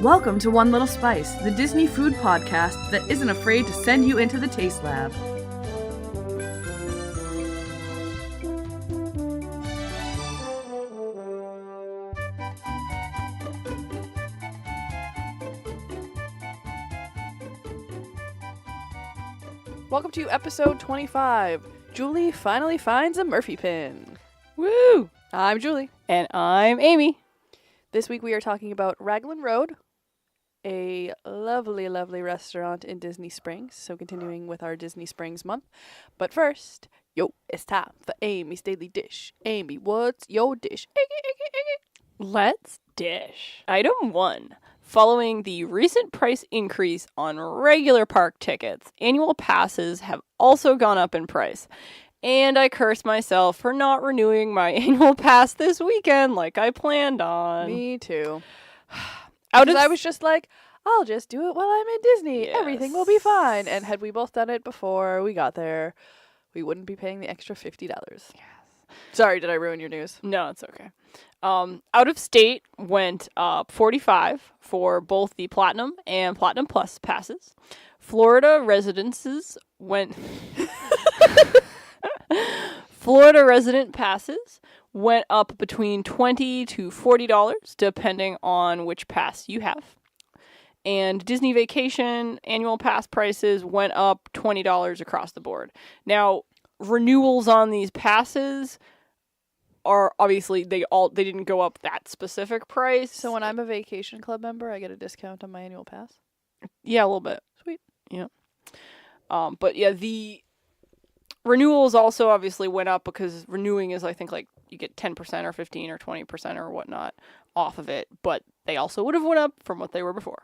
Welcome to One Little Spice, the Disney food podcast that isn't afraid to send you into the taste lab. Welcome to episode 25. Juli finally finds a Murphy pin. Woo! I'm Juli. And I'm Amy. This week we are talking about Raglan Road, a lovely, lovely restaurant in Disney Springs. So continuing with our Disney Springs month. But first, it's time for Amy's Daily Dish. Amy, what's your dish? Let's dish. Item 1. Following the recent price increase on regular park tickets, annual passes have also gone up in price. And I curse myself for not renewing my annual pass this weekend like I planned on. Me too. I was just like, I'll just do it while I'm in Disney. Yes. Everything will be fine. And had we both done it before we got there, we wouldn't be paying the extra $50. Yes. Sorry, did I ruin your news? No, it's okay. Out of state went up $45 for both the Platinum and Platinum Plus passes. Florida residences went... Florida resident passes went up between $20 to $40, depending on which pass you have. And Disney Vacation annual pass prices went up $20 across the board. Now, renewals on these passes are obviously they didn't go up that specific price. So when I'm a vacation club member, I get a discount on my annual pass? Yeah, a little bit. Sweet. Yeah. But yeah, the renewals also obviously went up because renewing is, I think, like you get 10% or 15 or 20% or whatnot off of it. But they also would have went up from what they were before.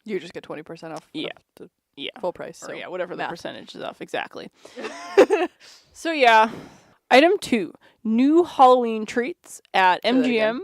You just get 20% off. Yeah. The Yeah. full price. Or So yeah, whatever the math. percentage is off. Exactly. So yeah. Item 2. New Halloween treats at Say that MGM.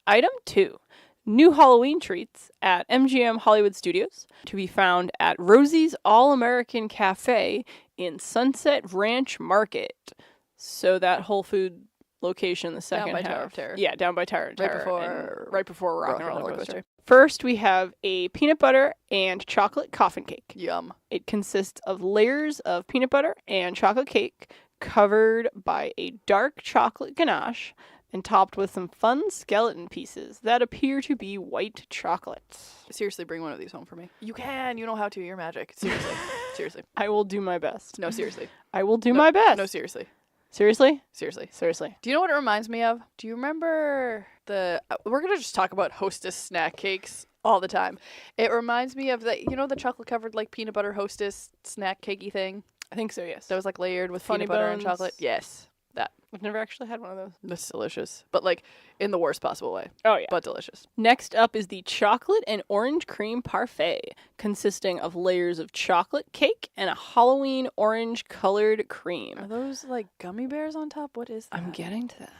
Item 2. New Halloween treats at MGM Hollywood Studios to be found at Rosie's All-American Cafe in Sunset Ranch Market. So that Whole Food location, the second by half. Tower of Terror. Yeah, down by Tower of Terror. Right before before Rock and Rock and Roller Roller Coaster. Coaster. First, we have a peanut butter and chocolate coffin cake. Yum. It consists of layers of peanut butter and chocolate cake covered by a dark chocolate ganache and topped with some fun skeleton pieces that appear to be white chocolate. Seriously, bring one of these home for me. You can. You know how to. You're magic. Seriously. Seriously. I will do my best. No, seriously. I will do my best. No, seriously. Seriously? Seriously. Seriously. Do you know what it reminds me of? Do you remember we're going to just talk about Hostess snack cakes all the time. It reminds me of the chocolate covered like peanut butter Hostess snack cakey thing I think so, yes. that was like layered with Funny peanut butter and Bones. chocolate. Yes. That. I've never actually had one of those. That's delicious. But like in the worst possible way. Oh, yeah. But delicious. Next up is the chocolate and orange cream parfait, consisting of layers of chocolate cake and a Halloween orange colored cream. Are those like gummy bears on top? What is that? I'm getting to that.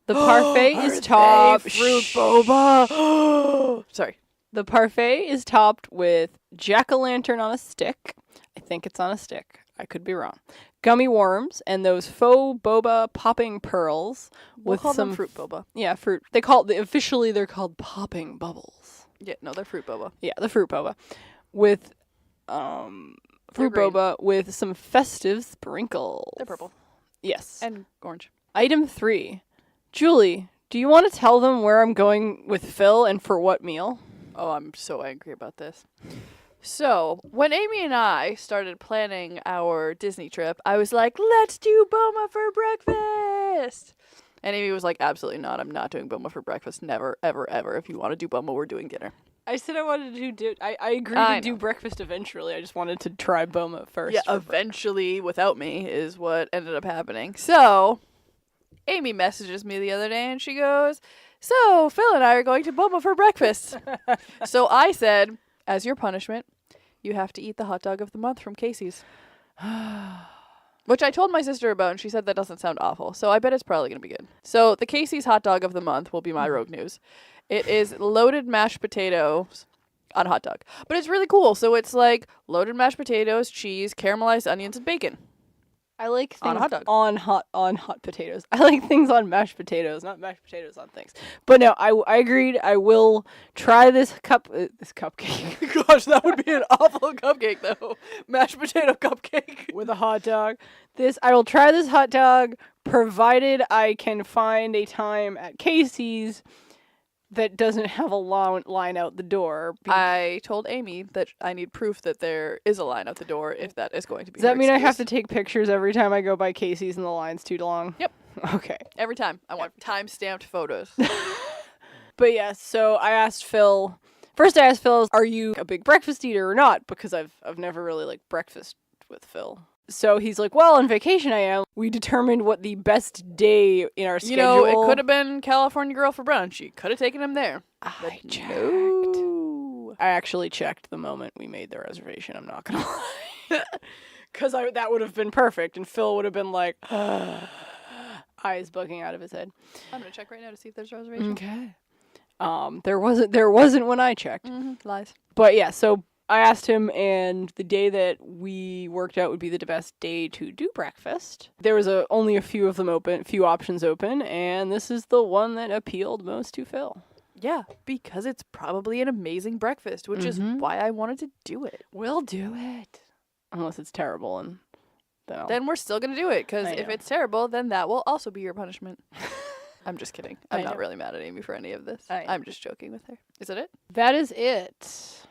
The parfait is topped. Fruit boba. Sorry. The parfait is topped with jack-o'-lantern on a stick. I think it's on a stick. I could be wrong. Gummy worms and those faux boba popping pearls We'll with call some them fruit boba. Yeah, fruit. Officially they're called popping bubbles. Yeah, no, they're fruit boba. Yeah, the fruit boba with fruit green. boba with some festive sprinkles. They're purple. Yes. And orange. Item 3. Julie, do you want to tell them where I'm going with Phil and for what meal? Oh, I'm so angry about this. So, when Amy and I started planning our Disney trip, I was like, let's do Boma for breakfast. And Amy was like, absolutely not. I'm not doing Boma for breakfast. Never, ever, ever. If you want to do Boma, we're doing dinner. I said I wanted to do... I agreed I to do know. breakfast eventually. I just wanted to try Boma first. Yeah, eventually, without me, is what ended up happening. So, Amy messages me the other day and she goes, so, Phil and I are going to Boma for breakfast. So I said, as your punishment, you have to eat the hot dog of the month from Casey's. Which I told my sister about, and she said that doesn't sound awful. So I bet it's probably going to be good. So the Casey's hot dog of the month will be my rogue news. It is loaded mashed potatoes on a hot dog. But it's really cool. So it's like loaded mashed potatoes, cheese, caramelized onions, and bacon. I like things On a hot dog. on hot potatoes. I like things on mashed potatoes, not mashed potatoes on things. But no, I agreed. I will try this cupcake Gosh, that would be an awful cupcake, though. Mashed potato cupcake. with a hot dog. I will try this hot dog provided I can find a time at Casey's that doesn't have a long line out the door. I told Amy that I need proof that there is a line out the door if that is going to be Does that her mean I have to excuse. take pictures every time I go by Casey's and the line's too long? Yep. Okay. Every time. I want time-stamped photos. But yeah, so I asked Phil. First, I asked Phil, "Are you a big breakfast eater or not?" Because I've never really liked breakfast with Phil. So he's like, "Well, on vacation I am." We determined what the best day in our schedule. You know, it could have been California Girl for brunch. You could have taken him there. I checked. No. I actually checked the moment we made the reservation. I'm not gonna lie, because that would have been perfect, and Phil would have been like, eyes bugging out of his head. I'm gonna check right now to see if there's a reservation. Okay. There wasn't when I checked. Lies. But yeah, so I asked him, and the day that we worked out would be the best day to do breakfast. There was only a few options open, and this is the one that appealed most to Phil. Yeah, because it's probably an amazing breakfast, which is why I wanted to do it. We'll do it. Unless it's terrible, and Then we're still gonna do it, because I if know. it's terrible, then that will also be your punishment. I'm just kidding. I'm I not know. really mad at Amy for any of this. I know. I'm just joking with her. Is that it? that is it.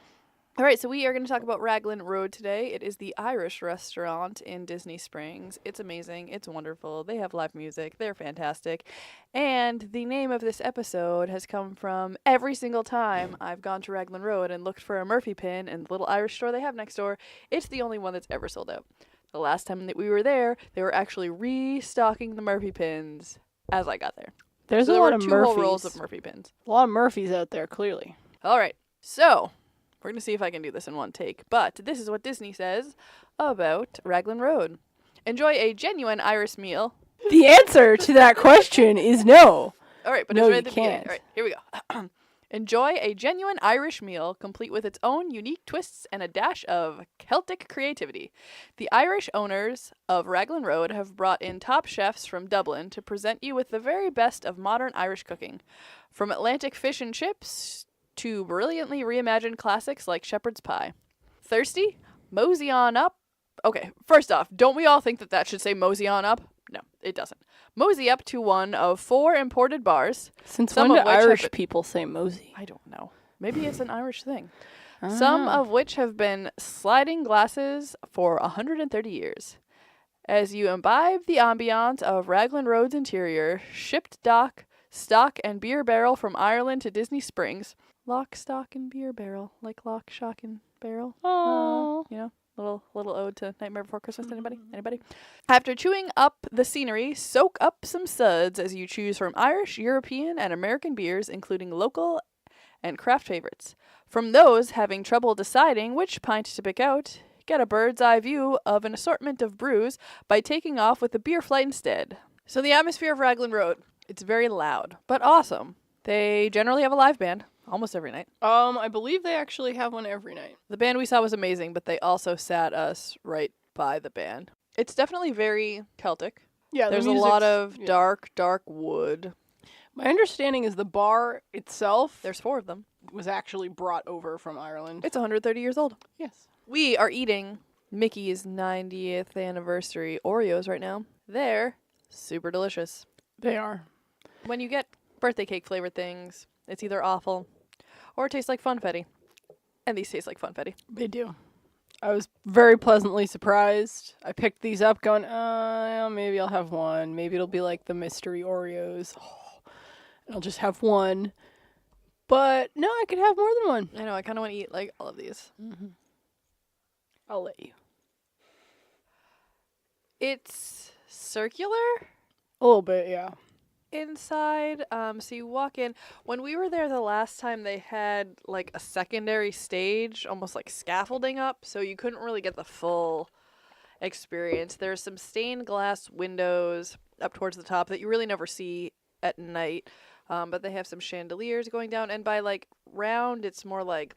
All right, so we are going to talk about Raglan Road today. It is the Irish restaurant in Disney Springs. It's amazing. It's wonderful. They have live music. They're fantastic. And the name of this episode has come from every single time I've gone to Raglan Road and looked for a Murphy pin in the little Irish store they have next door. It's the only one that's ever sold out. The last time that we were there, they were actually restocking the Murphy pins as I got there. There's So a there lot were of two Murphys. whole rolls of Murphy pins. A lot of Murphys out there, clearly. All right, so we're going to see if I can do this in one take. But this is what Disney says about Raglan Road. Enjoy a genuine Irish meal. The answer to that question is no. All right, but No, it's right you at the beginning. can't. All right, here we go. Enjoy a genuine Irish meal, complete with its own unique twists and a dash of Celtic creativity. The Irish owners of Raglan Road have brought in top chefs from Dublin to present you with the very best of modern Irish cooking. From Atlantic fish and chips to brilliantly reimagined classics like shepherd's pie. Thirsty? Mosey on up. Okay, first off, don't we all think that should say mosey on up? No, it doesn't. Mosey up to one of 4 imported bars. Since Some when of do which have Irish been- people say mosey? I don't know. Maybe it's an Irish thing. Some Ah. of which have been sliding glasses for 130 years. As you imbibe the ambiance of Raglan Road's interior, shipped stock, and beer barrel from Ireland to Disney Springs. Lock, stock, and beer barrel. Like lock, shock, and barrel. Oh. You know? Little ode to Nightmare Before Christmas. Anybody? After chewing up the scenery, soak up some suds as you choose from Irish, European, and American beers, including local and craft favorites. From those having trouble deciding which pint to pick out, get a bird's eye view of an assortment of brews by taking off with a beer flight instead. So the atmosphere of Raglan Road, it's very loud, but awesome. They generally have a live band. Almost every night. I believe they actually have one every night. The band we saw was amazing, but they also sat us right by the band. It's definitely very Celtic. Yeah, There's a lot of dark wood. My understanding is the bar itself There's 4 of them. was actually brought over from Ireland. It's 130 years old. Yes. We are eating Mickey's 90th anniversary Oreos right now. They're super delicious. They are. When you get birthday cake flavored things, it's either awful or it tastes like funfetti. And these taste like funfetti. They do. I was very pleasantly surprised. I picked these up going, maybe I'll have one. Maybe it'll be like the mystery Oreos. And I'll just have one. But no, I could have more than one. I know, I kind of want to eat like all of these. I'll let you. It's circular A little bit, yeah. inside. So you walk in. When we were there the last time, they had like a secondary stage, almost like scaffolding up, so you couldn't really get the full experience. There's some stained glass windows up towards the top that you really never see at night. But they have some chandeliers going down, and by like round, it's more like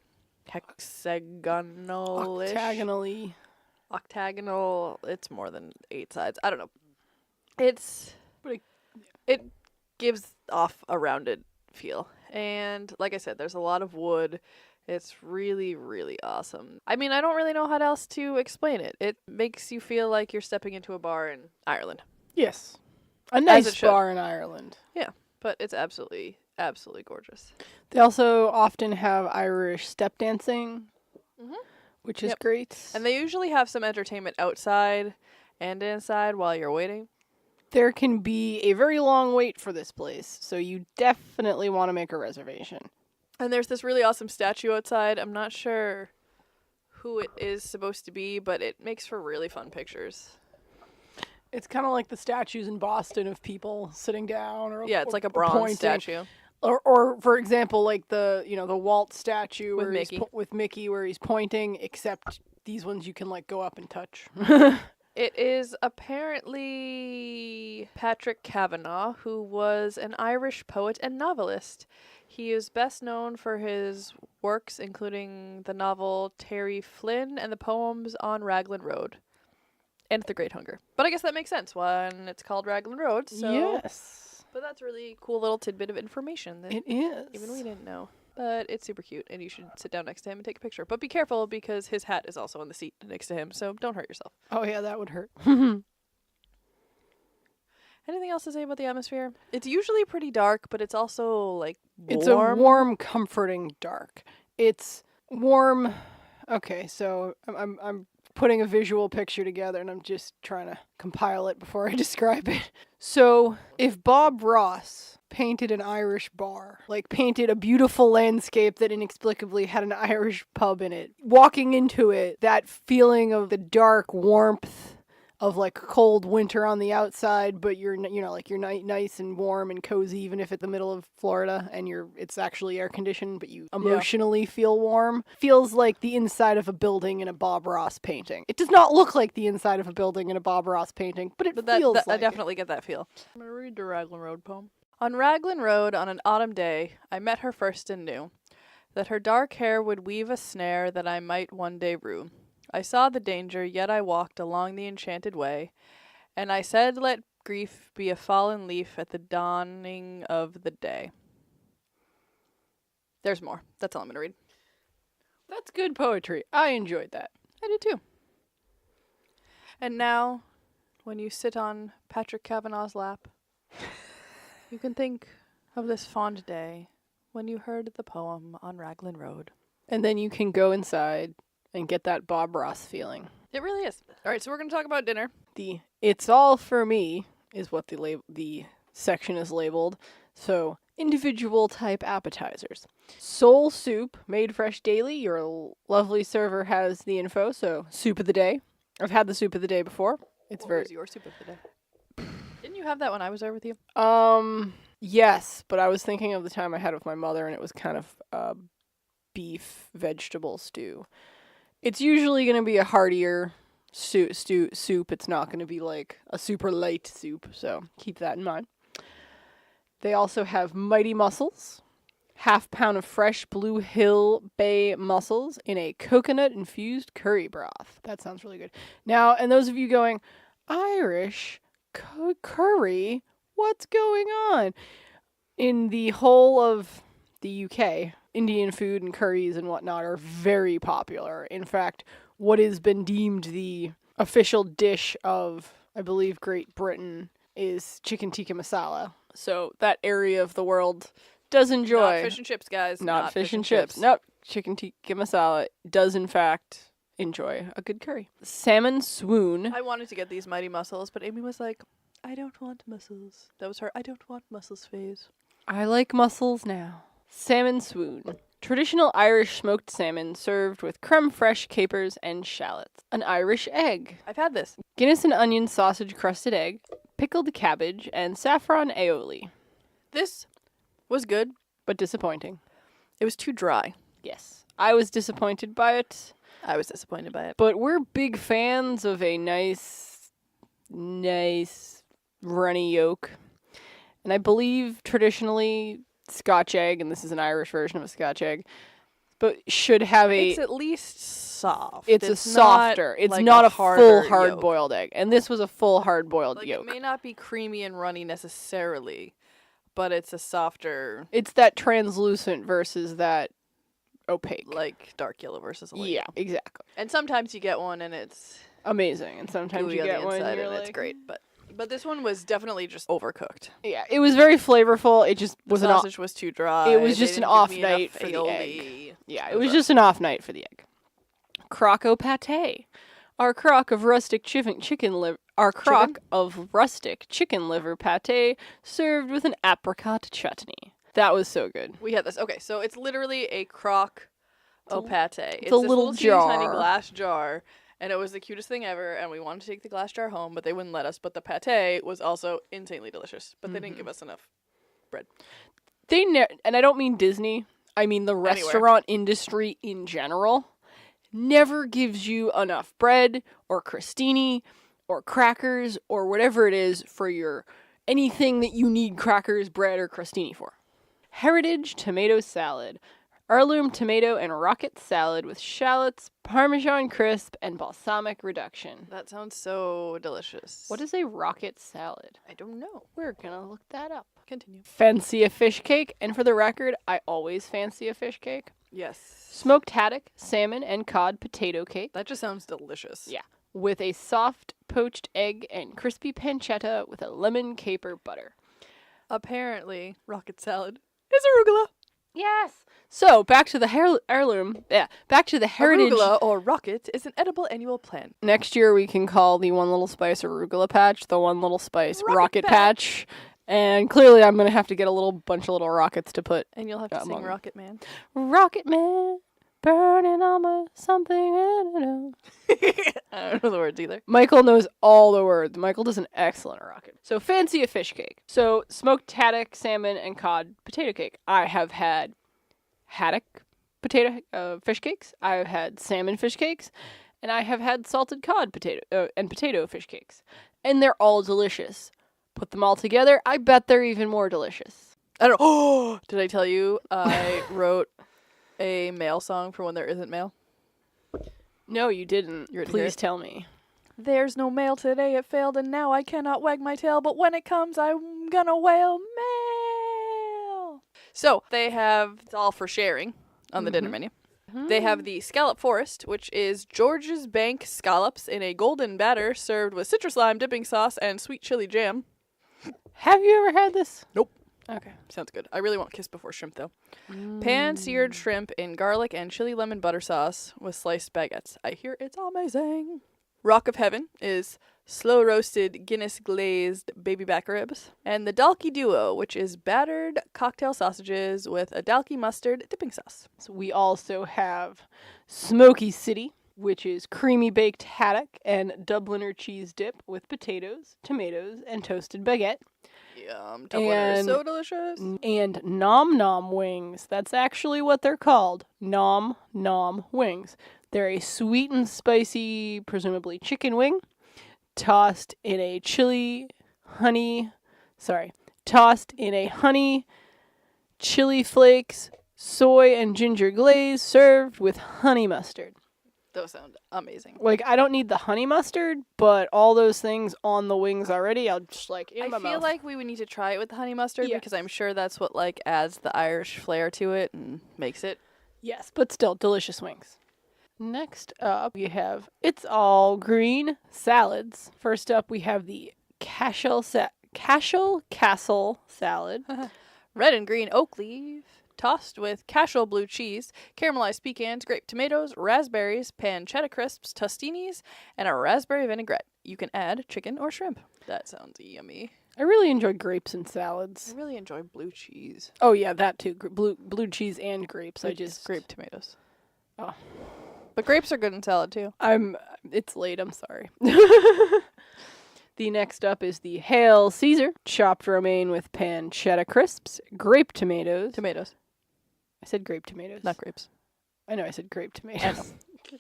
hexagonal-ish. Octagonally. octagonal. It's more than 8 sides. I don't know. It gives off a rounded feel. And like I said, there's a lot of wood. It's really, really awesome. I mean, I don't really know how else to explain it. It makes you feel like you're stepping into a bar in Ireland. Yes. A it nice should. bar in Ireland. Yeah, but it's absolutely, absolutely gorgeous. They also often have Irish step dancing, which is Yep. great. And they usually have some entertainment outside and inside while you're waiting. There can be a very long wait for this place, so you definitely want to make a reservation. And there's this really awesome statue outside. I'm not sure who it is supposed to be, but it makes for really fun pictures. It's kind of like the statues in Boston of people sitting down, or Yeah, it's like a or bronze pointing. statue. Or for example, like the Walt statue With where Mickey. with Mickey, where he's pointing. Except these ones you can like go up and touch. It is apparently Patrick Kavanagh, who was an Irish poet and novelist. He is best known for his works, including the novel Terry Flynn and the poems on Raglan Road and The Great Hunger. But I guess that makes sense when it's called Raglan Road. So. Yes, But that's a really cool little tidbit of information that it is. even we didn't know. But it's super cute, and you should sit down next to him and take a picture. But be careful, because his hat is also on the seat next to him, so don't hurt yourself. Oh yeah, that would hurt. Anything else to say about the atmosphere? It's usually pretty dark, but it's also, like, warm. It's a warm, comforting dark. It's warm. Okay, so I'm putting a visual picture together, and I'm just trying to compile it before I describe it. So, if Bob Ross painted an Irish bar, like painted a beautiful landscape that inexplicably had an Irish pub in it, walking into it, that feeling of the dark warmth of like cold winter on the outside, but you're nice and warm and cozy, even if it's the middle of Florida and it's actually air conditioned, but you emotionally feel warm. Feels like the inside of a building in a Bob Ross painting. It does not look like the inside of a building in a Bob Ross painting, but feels like I definitely get that feel. I'm going to read the Raglan Road poem. On Raglan Road on an autumn day, I met her first and knew that her dark hair would weave a snare that I might one day rue. I saw the danger, yet I walked along the enchanted way, and I said, let grief be a fallen leaf at the dawning of the day. There's more. That's all I'm going to read. That's good poetry. I enjoyed that. I did too. And now, when you sit on Patrick Kavanagh's lap, you can think of this fond day when you heard the poem on Raglan Road. And then you can go inside and get that Bob Ross feeling. It really is. All right, so we're going to talk about dinner. The "It's all for me" is what the section is labeled. So, individual type appetizers. Soul soup, made fresh daily. Your lovely server has the info. So, soup of the day. I've had the soup of the day before. It's What very was your soup of the day? Didn't you have that when I was there with you? Yes, but I was thinking of the time I had it with my mother, and it was kind of beef vegetable stew. It's usually going to be a heartier soup. It's not going to be like a super light soup, so keep that in mind. They also have mighty mussels, half pound of fresh Blue Hill Bay mussels in a coconut-infused curry broth. That sounds really good. Now, and those of you going, Irish curry, what's going on? In the whole of the UK, Indian food and curries and whatnot are very popular. In fact, what has been deemed the official dish of, I believe, Great Britain is chicken tikka masala. So that area of the world does enjoy. Not fish and chips, guys. Not fish and chips. Nope. Chicken tikka masala does, in fact, enjoy a good curry. Salmon swoon. I wanted to get these mighty mussels, but Amy was like, I don't want mussels. That was her I don't want mussels phase. I like mussels now. Salmon swoon. Traditional Irish smoked salmon served with creme fraiche, capers, and shallots. An Irish egg. I've had this. Guinness and onion sausage crusted egg, pickled cabbage, and saffron aioli. This was good. But disappointing. It was too dry. Yes. I was disappointed by it. I was disappointed by it. But we're big fans of a nice runny yolk. And I believe traditionally Scotch egg, and this is an Irish version of a Scotch egg, but should have It's at least soft. It's a softer. It's like not a harder full hard yolk. boiled egg, and this was a full hard boiled Like yolk. it may not be creamy and runny necessarily, but it's a softer, It's that translucent versus that opaque. like dark yellow versus light Yeah, yellow. exactly. And sometimes you get one and it's Amazing, and sometimes gooey you on get the one inside and you're and like, it's great. But this one was definitely just overcooked. Yeah, it was very flavorful. It just The was an off. sausage was too dry. It was They just an didn't give off me night enough for the aioli. Yeah, it was just an off night for the egg. Croco pate. Our crock of rustic chicken liver. Our crock of rustic chicken liver pate served with an apricot chutney. That was so good. We had this. Okay, so it's literally a crock au pate. It's a this little teeny tiny jar. glass jar, and it was the cutest thing ever. And we wanted to take the glass jar home, but they wouldn't let us. But the pate was also insanely delicious, but they didn't give us enough bread. And I don't mean Disney. I mean the restaurant industry in general never gives you enough bread or crostini or crackers or whatever it is for your anything that you need crackers, bread, or crostini for. Heritage tomato salad. Heirloom tomato and rocket salad with shallots, Parmesan crisp, and balsamic reduction. That sounds so delicious. What is a rocket salad? I don't know. We're gonna look that up. Continue. Fancy a fish cake, and for the record, I always fancy a fish cake. Yes. Smoked haddock, salmon, and cod potato cake. That just sounds delicious. Yeah. With a soft poached egg and crispy pancetta with a lemon caper butter. Apparently, rocket salad is arugula. Yes. So back to the heirloom. Yeah. Back to the heritage. Arugula or rocket is an edible annual plant. Next year we can call the One Little Spice arugula patch, the One Little Spice Rocket rocket patch. And clearly I'm gonna have to get a little bunch of little rockets to put. And you'll have to sing among- Rocket Man. Rocket Man, burning on my something. I don't know. I don't know the words either. Michael knows all the words. Michael does an excellent rocket. So fancy a fish cake. So smoked haddock, salmon, and cod potato cake. I have had haddock potato fish cakes. I have had salmon fish cakes, and I have had salted cod potato fish cakes, and they're all delicious. Put them all together, I bet they're even more delicious. I don't know. Oh, did I tell you I wrote a mail song for when there isn't mail? No, you didn't. You ready to hear Please it? tell me. There's no mail today, it failed, and now I cannot wag my tail, but when it comes, I'm gonna wail mail. So, they have, it's all for sharing on the dinner menu. They have the Scallop Forest, which is George's Bank scallops in a golden batter served with citrus lime dipping sauce and sweet chili jam. Have you ever had this? Nope. Okay. Sounds good. I really want kiss before shrimp, though. Pan-seared shrimp in garlic and chili lemon butter sauce with sliced baguettes. I hear it's amazing. Rock of Heaven is slow-roasted Guinness glazed baby back ribs. And the Dalkey Duo, which is battered cocktail sausages with a Dalkey mustard dipping sauce. So we also have Smoky City, which is creamy baked haddock and Dubliner cheese dip with potatoes, tomatoes, and toasted baguette. Yum. Dubliner is And- so delicious. And Nom Nom wings. That's actually what they're called. Nom Nom wings. They're a sweet and spicy, presumably chicken wing, tossed in a honey, chili flakes, soy and ginger glaze served with honey mustard. Those sound amazing. Like, I don't need the honey mustard, but all those things on the wings already, I'll just like in I my feel mouth. like we would need to try it with the honey mustard Yes. because I'm sure that's what like adds the Irish flair to it and makes it. Yes, but still delicious wings. Next up, we have It's All Green salads. First up, we have the Castle Castle salad. Red and green oak leaf, tossed with Cashel blue cheese, caramelized pecans, grape tomatoes, raspberries, pancetta crisps, tostinis, and a raspberry vinaigrette. You can add chicken or shrimp. That sounds yummy. I really enjoy grapes and salads. I really enjoy blue cheese. Oh yeah, that too. Blue cheese and grapes. I It's just grape tomatoes. Oh. But grapes are good in salad too. It's late. I'm sorry. The next up is the Hail Caesar chopped romaine with pancetta crisps, grape tomatoes. Tomatoes, I said grape tomatoes. not grapes. I know I said grape tomatoes. I know.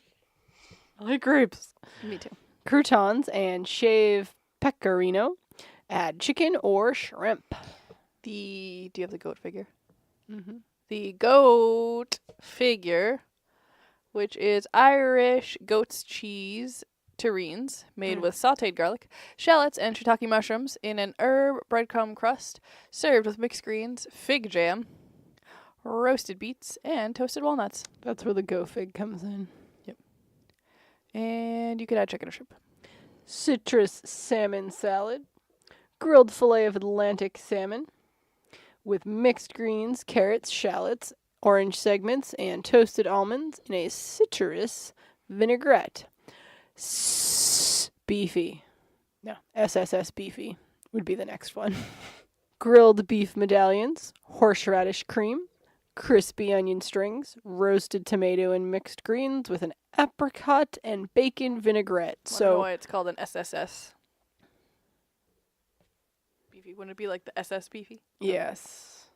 I like grapes. Me too. Croutons and shave pecorino. Add chicken or shrimp. Do you have the goat figure? Mm-hmm. the goat figure, which is Irish goat's cheese terrines made with sautéed garlic, shallots, and shiitake mushrooms in an herb breadcrumb crust, served with mixed greens, fig jam, roasted beets, and toasted walnuts. That's where the go fig comes in. And you could add chicken or shrimp. Citrus salmon salad. Grilled fillet of Atlantic salmon with mixed greens, carrots, shallots, orange segments, and toasted almonds in a citrus vinaigrette. Beefy. No, SSS beefy would be the next one. Grilled beef medallions, horseradish cream, crispy onion strings, roasted tomato and mixed greens with an apricot and bacon vinaigrette. I don't know why it's called an SSS. Beefy. Wouldn't it be like the SS beefy? Yes.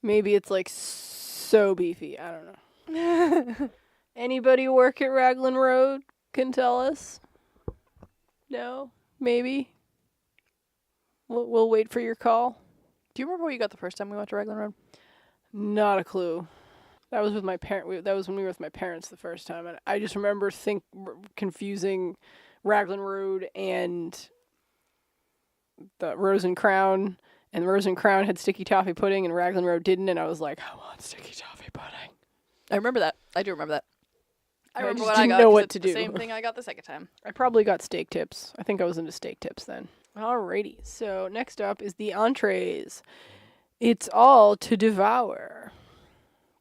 Maybe it's like so beefy. I don't know. Anybody work at Raglan Road can tell us? No? Maybe? We'll wait for your call. Do you remember what you got the first time we went to Raglan Road? Not a clue. That was with my that was when we were with my parents the first time, and I just remember confusing Raglan Road and the Rose and Crown, and Rose and Crown had sticky toffee pudding, and Raglan Road didn't, and I was like, I want sticky toffee pudding. I remember that. I do remember that. I remember just what I didn't got. know 'cause what it's to the do. same thing I got the second time. I probably got steak tips. I think I was into steak tips then. Alrighty, so next up is the entrees. It's all to devour.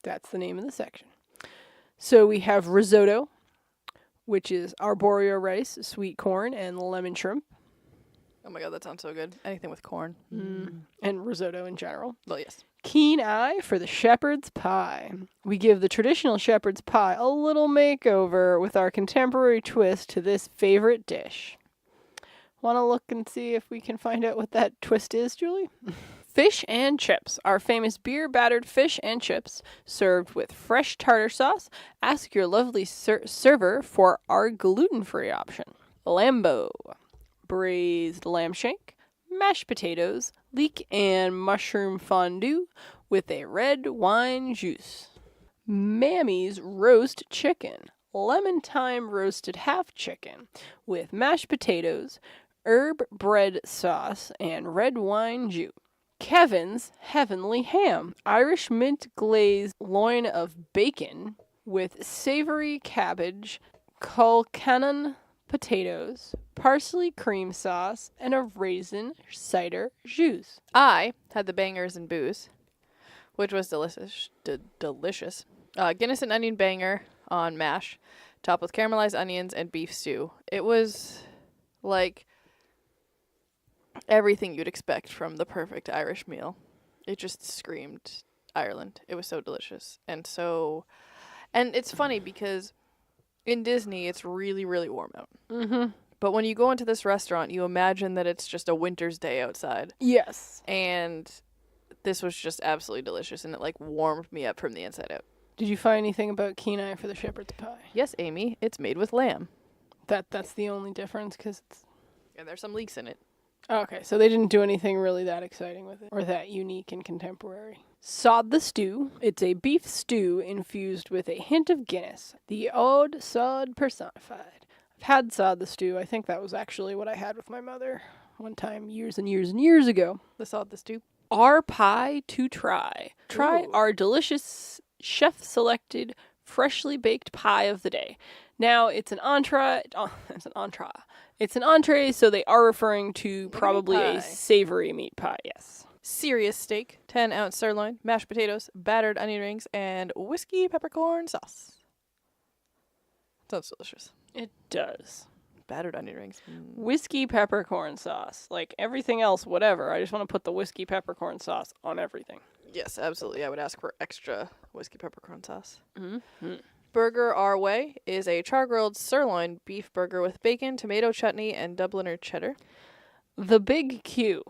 That's the name of the section. So we have risotto, which is arborio rice, sweet corn, and lemon shrimp. Oh my god, that sounds so good. Anything with corn. And risotto in general. Well, yes. Keen eye for the shepherd's pie. We give the traditional shepherd's pie a little makeover with our contemporary twist to this favorite dish. Want to look and see if we can find out what that twist is, Julie? Fish and chips. Our famous beer-battered fish and chips served with fresh tartar sauce. Ask your lovely server for our gluten-free option. Lambo. Braised lamb shank, mashed potatoes, leek and mushroom fondue with a red wine juice. Mammy's roast chicken, lemon thyme roasted half chicken with mashed potatoes, herb bread sauce, and red wine juice. Kevin's heavenly ham, Irish mint glazed loin of bacon with savory cabbage, Colcannon potatoes, parsley cream sauce, and a raisin cider juice. I had the bangers and booze, which was delicious. Delicious. Guinness and onion banger on mash, topped with caramelized onions and beef stew. It was like everything you'd expect from the perfect Irish meal. It just screamed Ireland. It was so delicious. And it's funny because in Disney, it's really, really warm out. Mm-hmm. But when you go into this restaurant, you imagine that it's just a winter's day outside. Yes. And this was just absolutely delicious, and it, like, warmed me up from the inside out. Did you find anything about keen eye for the shepherd's pie? Yes, Amy, it's made with lamb. That's the only difference, because it's... And there's some leeks in it. Okay, so they didn't do anything really that exciting with it, or that unique and contemporary. Sod the stew. It's a beef stew infused with a hint of Guinness. The old sod personified. I've had sod the stew. I think that was actually what I had with my mother one time years and years and years ago. The sod the stew. Our pie to try. Try Ooh. our delicious chef-selected, freshly baked pie of the day. Now, it's an entree. It's an entree. It's an entree, so they are referring to probably pie. a savory meat pie, yes. Serious steak, 10-ounce sirloin, mashed potatoes, battered onion rings, and whiskey peppercorn sauce. Sounds delicious. It does. Battered onion rings. Whiskey peppercorn sauce. Like everything else, whatever. I just want to put the whiskey peppercorn sauce on everything. Yes, absolutely. I would ask for extra whiskey peppercorn sauce. Mm-hmm. Burger Our Way is a char-grilled sirloin beef burger with bacon, tomato chutney, and Dubliner cheddar. The Big Q.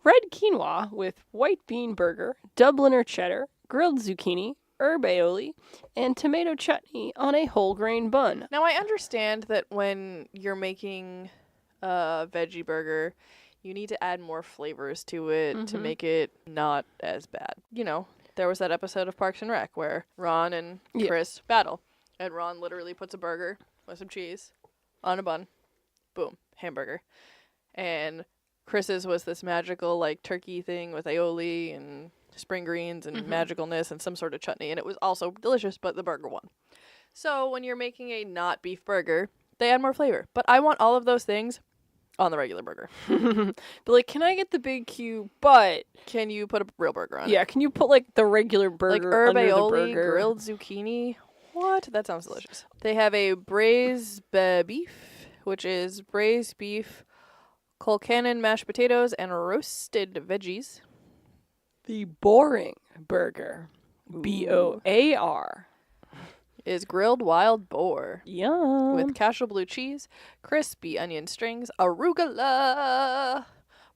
Red quinoa with white bean burger, Dubliner cheddar, grilled zucchini, herb aioli, and tomato chutney on a whole grain bun. Now, I understand that when you're making a veggie burger, You need to add more flavors to it to Mhm. make it not as bad. You know, there was that episode of Parks and Rec where Ron and Yeah. Chris battle. And Ron literally puts a burger with some cheese on a bun. Boom. Hamburger. And Chris's was this magical, like, turkey thing with aioli and spring greens and magicalness and some sort of chutney. And it was also delicious, but the burger won. So when you're making a not beef burger, they add more flavor. But I want all of those things on the regular burger. But like, can I get the big Q? But Can you put a real burger on it? yeah, can you put like the regular Like burger herb under the aioli, burger? grilled zucchini. What? That sounds delicious. They have a braised beef, which is braised beef, Colcannon mashed potatoes, and roasted veggies. The boring burger. BOAR. Is grilled wild boar Yum. with cashew blue cheese, crispy onion strings, arugula,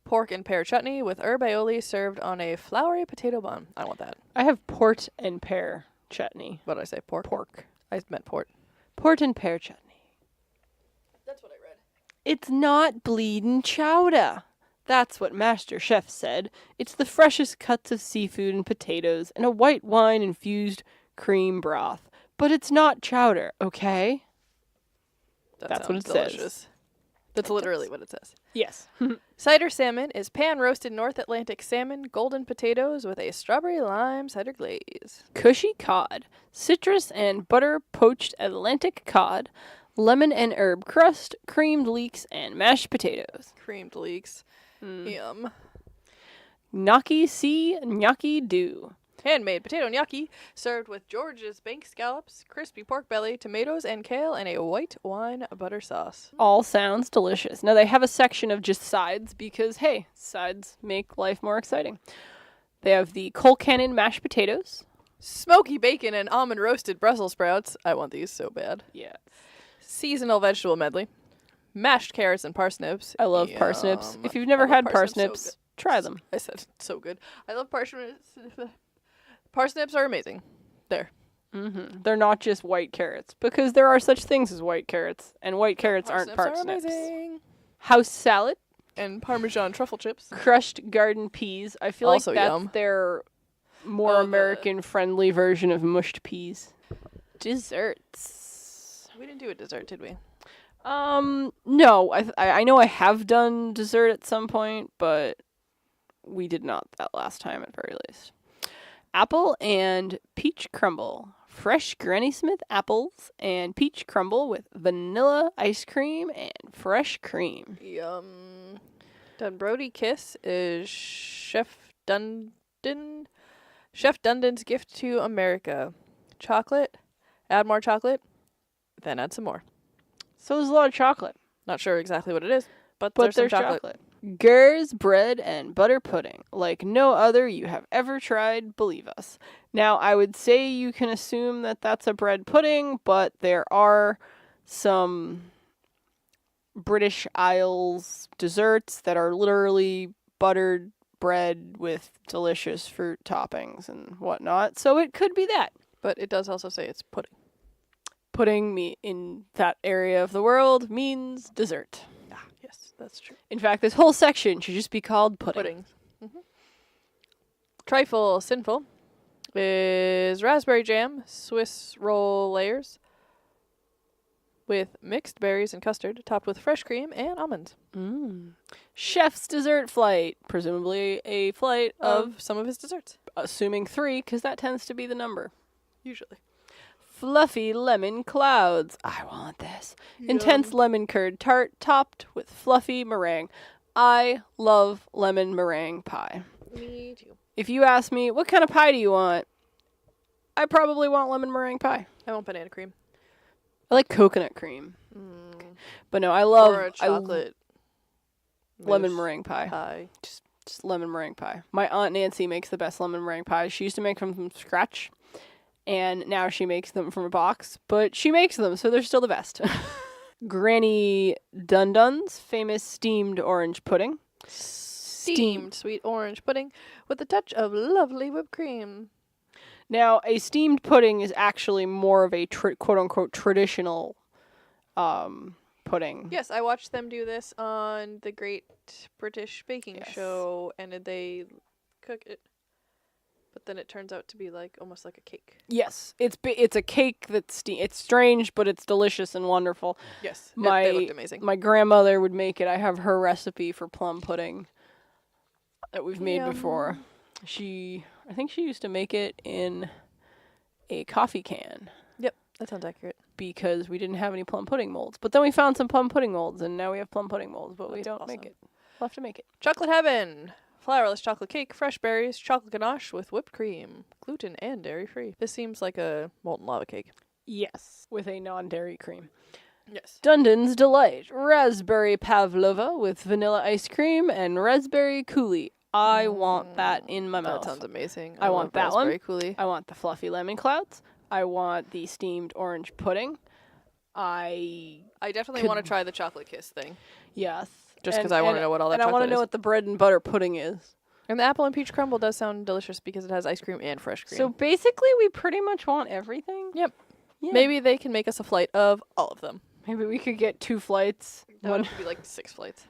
pork and pear chutney with herb aioli served on a floury potato bun. I want that. I have port and pear chutney. What did I say? Pork? Pork. I meant port. Port and pear chutney. That's what I read. It's not bleedin' chowder. That's what Master Chef said. It's the freshest cuts of seafood and potatoes and a white wine-infused cream broth. But it's not chowder, okay? That's what sounds it says. delicious. That's literally what it says. Yes. Cider salmon is pan-roasted North Atlantic salmon, golden potatoes with a strawberry lime cider glaze. Cushy cod. Citrus and butter poached Atlantic cod. Lemon and herb crust, creamed leeks, and mashed potatoes. Creamed leeks. Yum. Gnocchi see, gnocchi do. Handmade potato gnocchi served with George's bank scallops, crispy pork belly, tomatoes, and kale, and a white wine butter sauce. All sounds delicious. Now, they have a section of just sides because, hey, sides make life more exciting. They have the Colcannon mashed potatoes. Smoky bacon and almond roasted Brussels sprouts. I want these so bad. Yeah. Seasonal vegetable medley. Mashed carrots and parsnips. I love parsnips. If you've never I love had parsnips so parsnips, good. try them. I said so good. I love parsnips. Parsnips are amazing. There. They're not just white carrots, because there are such things as white carrots, and white carrots aren't Parsnips are parsnips. amazing. House salad, And Parmesan truffle chips. crushed garden peas. I feel Also like that's yum. their more Oh, the- American-friendly version of mushed peas. Desserts. We didn't do a dessert, did we? No. I know I have done dessert at some point, but we did not that last time at very least. Apple and peach crumble. Fresh Granny Smith apples and peach crumble with vanilla ice cream and fresh cream. Yum. Dunbrody Kiss is Chef Dundon's gift to America. Chocolate. Add more chocolate. Then add some more. So there's a lot of chocolate. Not sure exactly what it is, but But there's some there's chocolate. Gers bread and butter pudding, like no other you have ever tried, believe us. Now, I would say you can assume that that's a bread pudding, but there are some British Isles desserts that are literally buttered bread with delicious fruit toppings and whatnot, so it could be that. But it does also say it's pudding. Pudding me in that area of the world means dessert. Ah, yes, that's true. In fact, this whole section should just be called pudding. Pudding. Trifle Sinful is raspberry jam, Swiss roll layers with mixed berries and custard, topped with fresh cream and almonds. Chef's dessert flight, presumably a flight of, Of some of his desserts, assuming 3, because that tends to be the number. usually. Fluffy lemon clouds. I want this. Intense lemon curd tart topped with fluffy meringue. I love lemon meringue pie. Me too. If you ask me, what kind of pie do you want? I probably want lemon meringue pie. I want banana cream. I like coconut cream. But no, I love Or a chocolate lemon mousse meringue pie. pie. Just lemon meringue pie. My Aunt Nancy makes the best lemon meringue pies. She used to make them from scratch, and now she makes them from a box, but she makes them, so they're still the best. Granny Dundon's famous steamed orange pudding. Steamed sweet orange pudding with a touch of lovely whipped cream. Now, a steamed pudding is actually more of a quote-unquote traditional pudding. Yes, I watched them do this on the Great British Baking Yes. Show, and they cook it, but then it turns out to be like almost like a cake. Yes, it's a cake that's it's strange, but it's delicious and wonderful. Yes, My they looked amazing. My grandmother would make it. I have her recipe for plum pudding that we've made before. I think she used to make it in a coffee can. Yep, that sounds accurate. Because we didn't have any plum pudding molds. But then we found some plum pudding molds, and now we have plum pudding molds, but we That's don't make awesome. it. We'll have to make it. Chocolate Heaven. Flourless chocolate cake, fresh berries, chocolate ganache with whipped cream, gluten and dairy free. This seems like a molten lava cake. Yes, with a non-dairy cream. Yes. Dundon's Delight. Raspberry pavlova with vanilla ice cream and raspberry coulis. I want that in my mouth. That sounds amazing. I want love that one. raspberry coulis. I want the fluffy lemon clouds. I want the steamed orange pudding. I definitely want to try the chocolate kiss thing. Yes. Just because I want to know what all that and I chocolate want to know is. what the bread and butter pudding is. And the apple and peach crumble does sound delicious because it has ice cream and fresh cream. So basically, we pretty much want everything. Yep. Yeah. Maybe they can make us a flight of all of them. Maybe we could get 2 flights. That would have to be like 6 flights.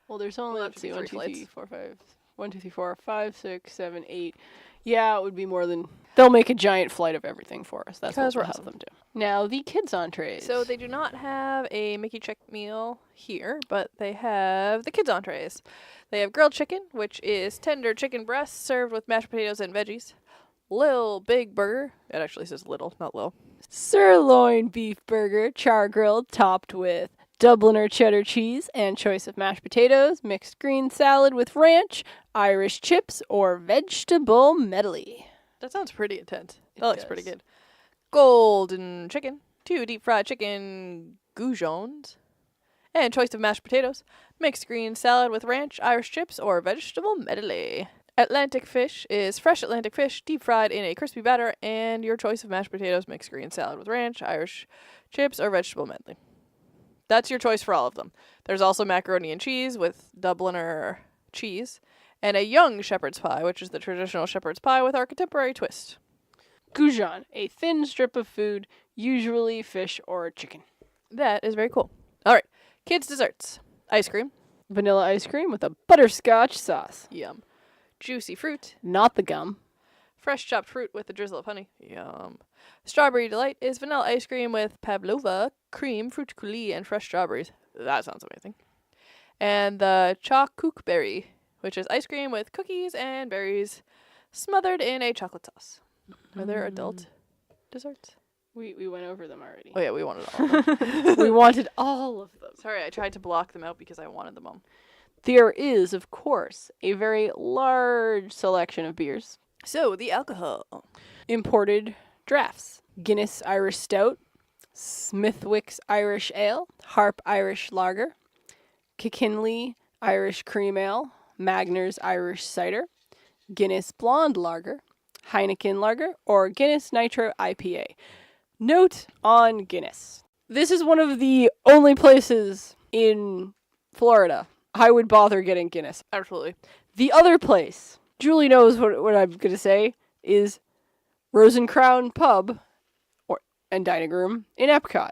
Well, there's only Well, that'd be 3 flights. 1, 2, 3, 4, 5, 6, 7, 8. Yeah, it would be more than. They'll make a giant flight of everything for us. That's what Because we'll we're have awesome. them do. Now the kids' entrees. So they do not have a Mickey Chick meal here, but they have the kids' entrees. They have grilled chicken, which is tender chicken breasts served with mashed potatoes and veggies. Lil Big Burger. It actually says little, not Lil. Sirloin beef burger, char grilled, topped with Dubliner cheddar cheese and choice of mashed potatoes, mixed green salad with ranch, Irish chips, or vegetable medley. That sounds pretty intense. It That looks pretty does. good. Golden chicken, 2 deep fried chicken goujons, and choice of mashed potatoes, mixed green salad with ranch, Irish chips, or vegetable medley. Atlantic fish is fresh Atlantic fish, deep fried in a crispy batter, and your choice of mashed potatoes, mixed green salad with ranch, Irish chips, or vegetable medley. That's your choice for all of them. There's also macaroni and cheese with Dubliner cheese, and a young shepherd's pie, which is the traditional shepherd's pie with our contemporary twist. Goujon, a thin strip of food, usually fish or chicken. That is very cool. All right, kids' desserts. Ice cream. Vanilla ice cream with a butterscotch sauce. Yum. Juicy fruit. Not the gum. Fresh chopped fruit with a drizzle of honey. Yum. Strawberry Delight is vanilla ice cream with pavlova, cream, fruit coulis, and fresh strawberries. That sounds amazing. And the choc berry, which is ice cream with cookies and berries smothered in a chocolate sauce. Are there adult desserts? We went over them already. Oh yeah, we wanted all of them. We wanted all of them. Sorry, I tried to block them out because I wanted them all. There is, of course, a very large selection of beers. So, the alcohol. Imported drafts. Guinness Irish Stout, Smithwick's Irish Ale, Harp Irish Lager, Kilkenny Irish Cream Ale, Magner's Irish Cider, Guinness Blonde Lager, Heineken Lager, or Guinness Nitro IPA. Note on Guinness. This is one of the only places in Florida I would bother getting Guinness. Absolutely. The other place, Julie knows what I'm going to say, is Rosencrown Pub and Dining Room in Epcot.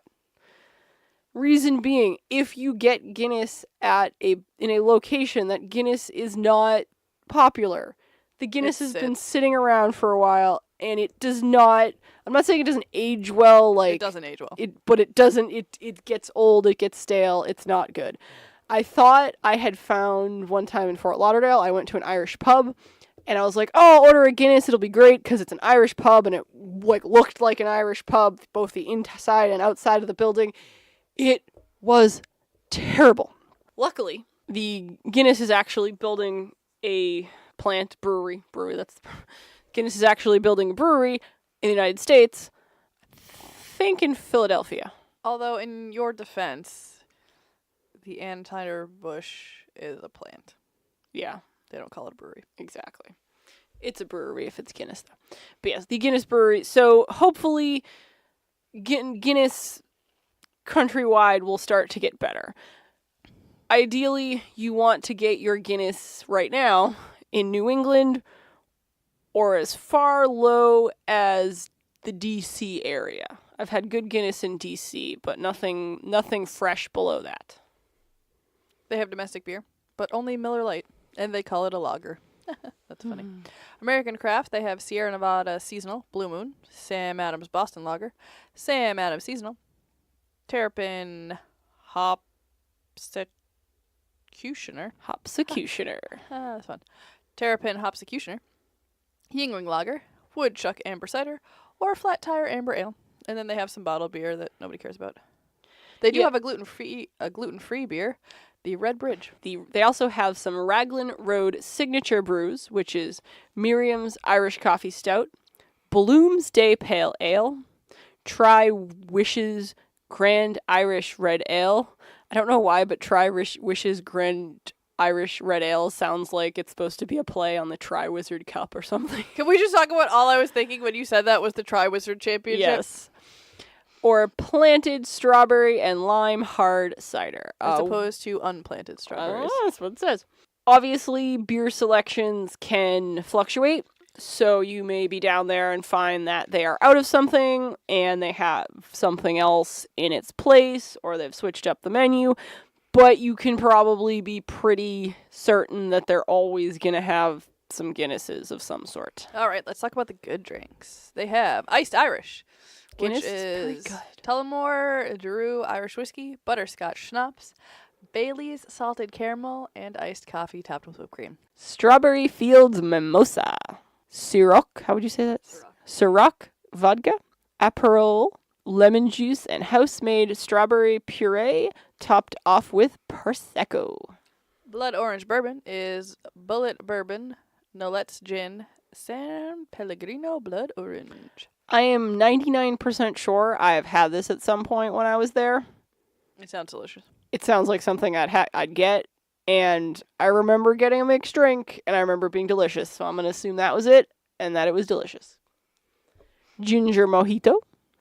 Reason being, if you get Guinness in a location that Guinness is not popular, the Guinness has been sitting around for a while, and it does not. I'm not saying it doesn't age well. Like it doesn't age well. But it doesn't. It gets old. It gets stale. It's not good. I thought I had found one time in Fort Lauderdale. I went to an Irish pub, and I was like, "Oh, I'll order a Guinness. It'll be great because it's an Irish pub, and it looked like an Irish pub, both the inside and outside of the building." It was terrible. Luckily, the Guinness is actually building a brewery. Guinness is actually building a brewery in the United States. I think in Philadelphia. Although, in your defense, the Anheuser-Busch is a plant. Yeah, They don't call it a brewery. exactly. It's a brewery if it's Guinness, though. But yes, the Guinness brewery. So hopefully, Guinness countrywide will start to get better. Ideally, you want to get your Guinness right now in New England or as far low as the DC area. I've had good Guinness in DC, but nothing fresh below that. They have domestic beer, but only Miller Lite, and they call it a lager. That's funny. American craft, they have Sierra Nevada Seasonal, Blue Moon, Sam Adams Boston Lager, Sam Adams Seasonal, Terrapin Hopsecutioner. That's fun. Terrapin Hopsecutioner, Yingling Lager, Woodchuck Amber Cider, or Flat Tire Amber Ale. And then they have some bottled beer that nobody cares about. They do have a gluten-free beer, the Red Bridge. They also have some Raglan Road signature brews, which is Miriam's Irish Coffee Stout, Bloomsday Pale Ale, Try Wishes Grand Irish Red Ale. I don't know why, but Try Wishes Grand Irish Red Ale sounds like it's supposed to be a play on the Tri-Wizard Cup or something. Can we just talk about all I was thinking when you said that was the Tri-Wizard Championship? Yes. Or planted strawberry and lime hard cider. As opposed to unplanted strawberries. That's what it says. Obviously, beer selections can fluctuate. So you may be down there and find that they are out of something and they have something else in its place, or they've switched up the menu. But you can probably be pretty certain that they're always going to have some Guinnesses of some sort. All right, let's talk about the good drinks. They have Iced Irish, Guinness which is good. Tullamore Drew Irish Whiskey, Butterscotch Schnapps, Bailey's Salted Caramel, and iced coffee topped with whipped cream. Strawberry Fields Mimosa. Ciroc, how would you say that? Ciroc vodka, Aperol, lemon juice, and house-made strawberry puree topped off with Prosecco. Blood Orange Bourbon is Bullet Bourbon, Nolet's Gin, San Pellegrino Blood Orange. I am 99% sure I have had this at some point when I was there. It sounds delicious. It sounds like something I'd get, and I remember getting a mixed drink, and I remember it being delicious, so I'm going to assume that was it, and that it was delicious. Ginger Mojito,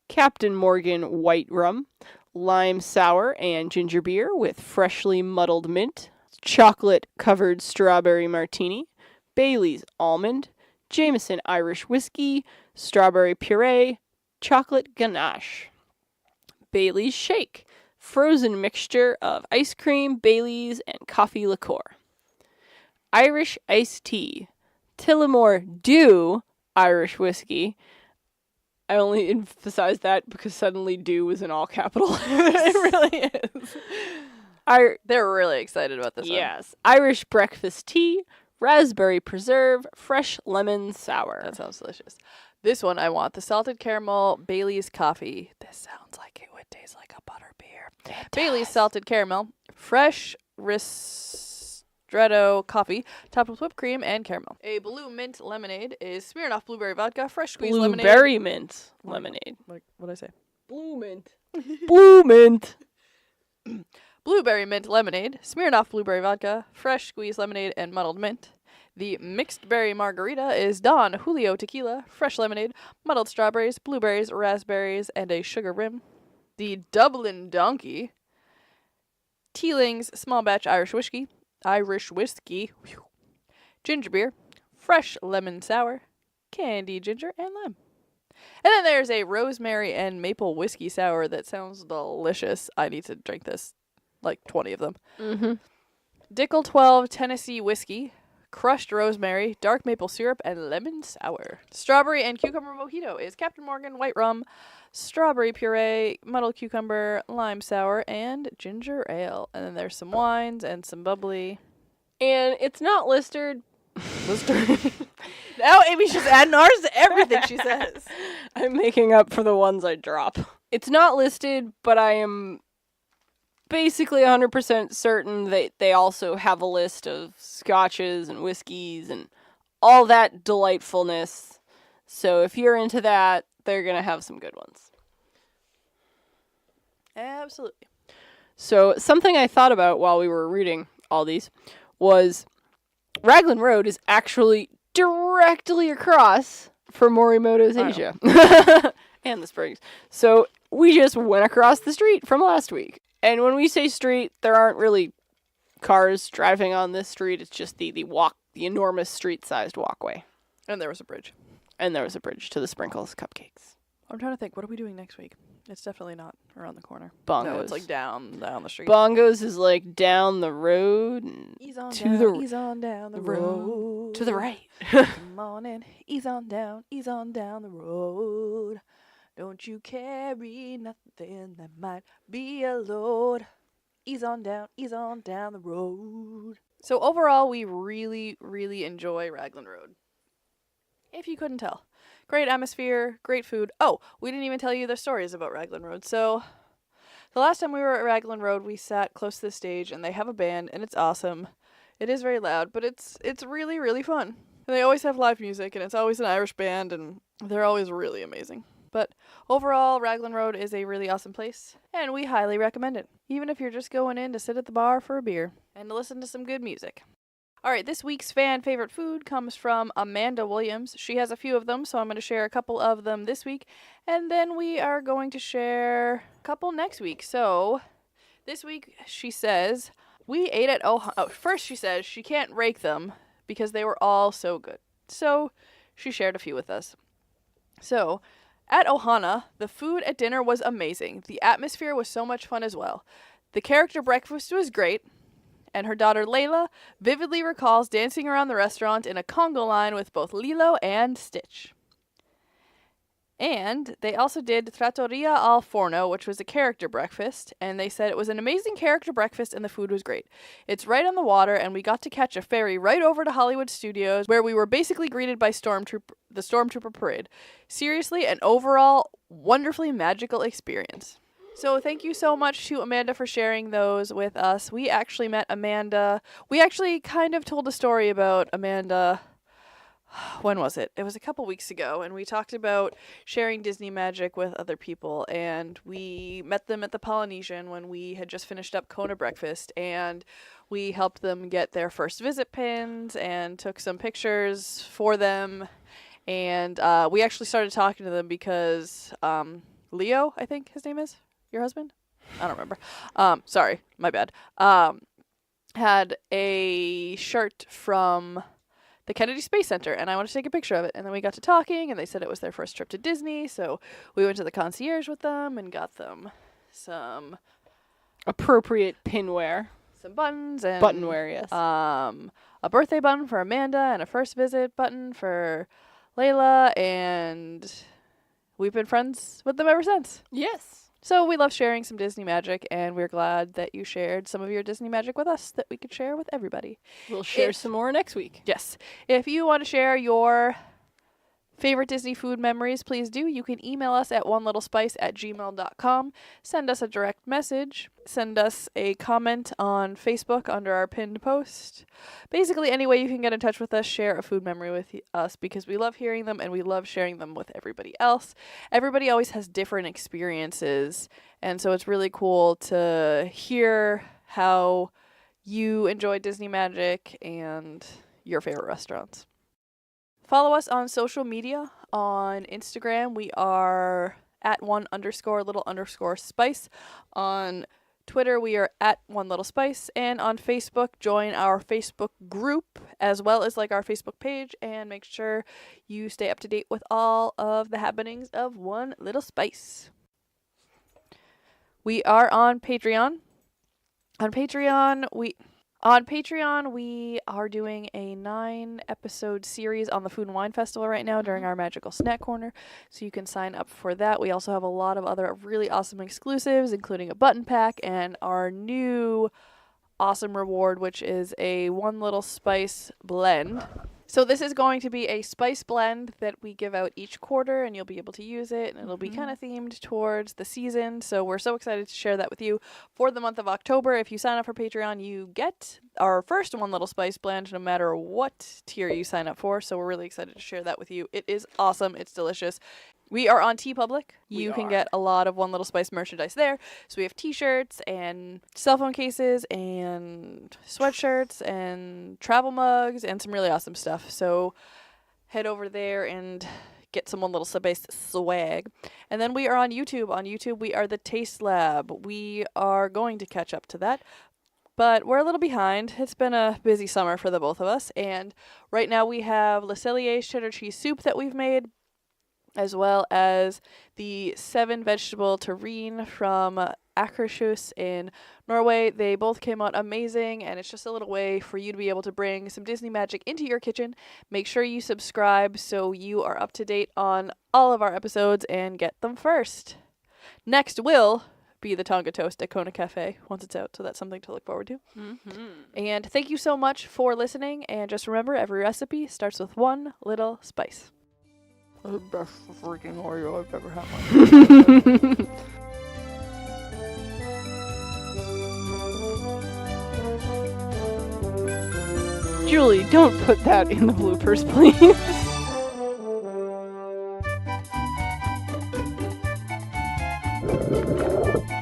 Captain Morgan White Rum, Lime Sour and Ginger Beer with freshly muddled mint, Chocolate-Covered Strawberry Martini, Bailey's Almond, Jameson Irish Whiskey, Strawberry Puree, Chocolate Ganache. Bailey's Shake, frozen mixture of ice cream, Bailey's, and coffee liqueur. Irish Iced Tea, Tullamore Dew Irish Whiskey. I only emphasize that because suddenly Dew was in all capital. It really is. They're really excited about this one. Yes. Irish Breakfast Tea, Raspberry Preserve, Fresh Lemon Sour. That sounds delicious. This one I want. The Salted Caramel Bailey's Coffee. This sounds like it would taste like a butter beer. Bailey's Salted Caramel, Fresh Ristretto Coffee, topped with whipped cream and caramel. A Blue Mint Lemonade is Smirnoff Blueberry Vodka, Fresh Squeezed Lemonade. Blueberry Mint Lemonade. What did I say? Blue Mint. Blue Mint. Blueberry Mint Lemonade, Smirnoff Blueberry Vodka, Fresh Squeezed Lemonade, and Muddled Mint. The Mixed Berry Margarita is Don Julio Tequila, Fresh Lemonade, Muddled Strawberries, Blueberries, Raspberries, and a Sugar Rim. The Dublin Donkey, Teeling's Small Batch Irish Whiskey, Ginger Beer, Fresh Lemon Sour, Candy Ginger, and Lime. And then there's a Rosemary and Maple Whiskey Sour that sounds delicious. I need to drink this. Like 20 of them. Mm-hmm. Dickel 12 Tennessee Whiskey, Crushed Rosemary, Dark Maple Syrup, and Lemon Sour. Strawberry and Cucumber Mojito is Captain Morgan White Rum, Strawberry Puree, Muddled Cucumber, Lime Sour, and Ginger Ale. And then there's some wines and some bubbly. And it's not listed. Now Amy's just adding ours to everything she says. I'm making up for the ones I drop. It's not listed, but I am basically 100% certain that they also have a list of scotches and whiskeys and all that delightfulness. So if you're into that, they're going to have some good ones. Absolutely. So something I thought about while we were reading all these was Raglan Road is actually directly across from Morimoto's Asia and the Springs. So we just went across the street from last week. And when we say street, there aren't really cars driving on this street. It's just the enormous street-sized walkway. And there was a bridge. And there was a bridge to the Sprinkles Cupcakes. I'm trying to think. What are we doing next week? It's definitely not around the corner. Bongos. No, it's like down the street. Bongos is like down the road and Ease on to down, the ease on down the road. to the right. Come on in, ease on down the road. Don't you carry nothing that might be a load. Ease on down the road. So overall, we really, really enjoy Raglan Road. If you couldn't tell. Great atmosphere, great food. Oh, we didn't even tell you the stories about Raglan Road. So the last time we were at Raglan Road, we sat close to the stage, and they have a band, and it's awesome. It is very loud, but it's really, really fun. And they always have live music, and it's always an Irish band, and they're always really amazing. But overall, Raglan Road is a really awesome place, and we highly recommend it, even if you're just going in to sit at the bar for a beer and to listen to some good music. All right, this week's fan favorite food comes from Amanda Williams. She has a few of them, so I'm going to share a couple of them this week, and then we are going to share a couple next week. So this week, she says, we ate at first she says she can't rake them because they were all so good. So she shared a few with us. So at Ohana, the food at dinner was amazing. The atmosphere was so much fun as well. The character breakfast was great. And her daughter Layla vividly recalls dancing around the restaurant in a conga line with both Lilo and Stitch. And they also did Trattoria al Forno, which was a character breakfast, and they said it was an amazing character breakfast and the food was great. It's right on the water, and we got to catch a ferry right over to Hollywood Studios, where we were basically greeted by the Stormtrooper Parade. Seriously, an overall wonderfully magical experience. So thank you so much to Amanda for sharing those with us. We actually met Amanda. We actually kind of told a story about Amanda. When was it? It was a couple weeks ago, and we talked about sharing Disney magic with other people, and we met them at the Polynesian when we had just finished up Kona breakfast, and we helped them get their first visit pins and took some pictures for them, and we actually started talking to them because Leo, I think his name is. Your husband? I don't remember. Sorry, my bad. Had a shirt from the Kennedy Space Center, and I wanted to take a picture of it. And then we got to talking, and they said it was their first trip to Disney, so we went to the concierge with them and got them some Appropriate pinwear. some buttons and Buttonwear, yes. a birthday button for Amanda and a first visit button for Layla, and we've been friends with them ever since. Yes. So we love sharing some Disney magic, and we're glad that you shared some of your Disney magic with us that we could share with everybody. We'll share some more next week. Yes. If you want to share your favorite Disney food memories, please do. You can email us at onelittlespice@gmail.com. Send us a direct message. Send us a comment on Facebook under our pinned post. Basically, any way you can get in touch with us, share a food memory with us, because we love hearing them and we love sharing them with everybody else. Everybody always has different experiences, and so it's really cool to hear how you enjoy Disney magic and your favorite restaurants. Follow us on social media. On Instagram, we are at @1_little_spice. On Twitter, we are at @OneLittleSpice. And on Facebook, join our Facebook group as well as like our Facebook page, and make sure you stay up to date with all of the happenings of One Little Spice. We are on Patreon. On Patreon, we are doing a 9-episode series on the Food and Wine Festival right now during our Magical Snack Corner, so you can sign up for that. We also have a lot of other really awesome exclusives, including a button pack and our new awesome reward, which is a One Little Spice blend. So this is going to be a spice blend that we give out each quarter, and you'll be able to use it, and it'll be kind of themed towards the season. So we're so excited to share that with you for the month of October. If you sign up for Patreon, you get our first One Little Spice blend no matter what tier you sign up for. So we're really excited to share that with you. It is awesome. It's delicious. We are on TeePublic. You can get a lot of One Little Spice merchandise there. So we have t-shirts and cell phone cases and sweatshirts and travel mugs and some really awesome stuff. So head over there and get some One Little Spice swag. And then we are on YouTube. On YouTube, we are the Taste Lab. We are going to catch up to that, but we're a little behind. It's been a busy summer for the both of us. And right now we have Le Cellier's cheddar cheese soup that we've made. as well as the 7 vegetable terrine from Akershus in Norway. They both came out amazing, and it's just a little way for you to be able to bring some Disney magic into your kitchen. Make sure you subscribe so you are up to date on all of our episodes and get them first. Next will be the Tonga Toast at Kona Cafe once it's out, so that's something to look forward to. Mm-hmm. And thank you so much for listening, and just remember, every recipe starts with one little spice. The best freaking Oreo I've ever had in my life. Julie, don't put that in the bloopers, please.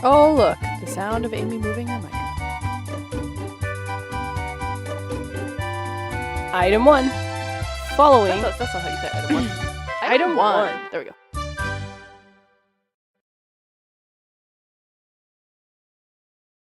Oh, look, the sound of Amy moving her mic. Item 1. Following. That's not how you say item 1. Item one. There we go.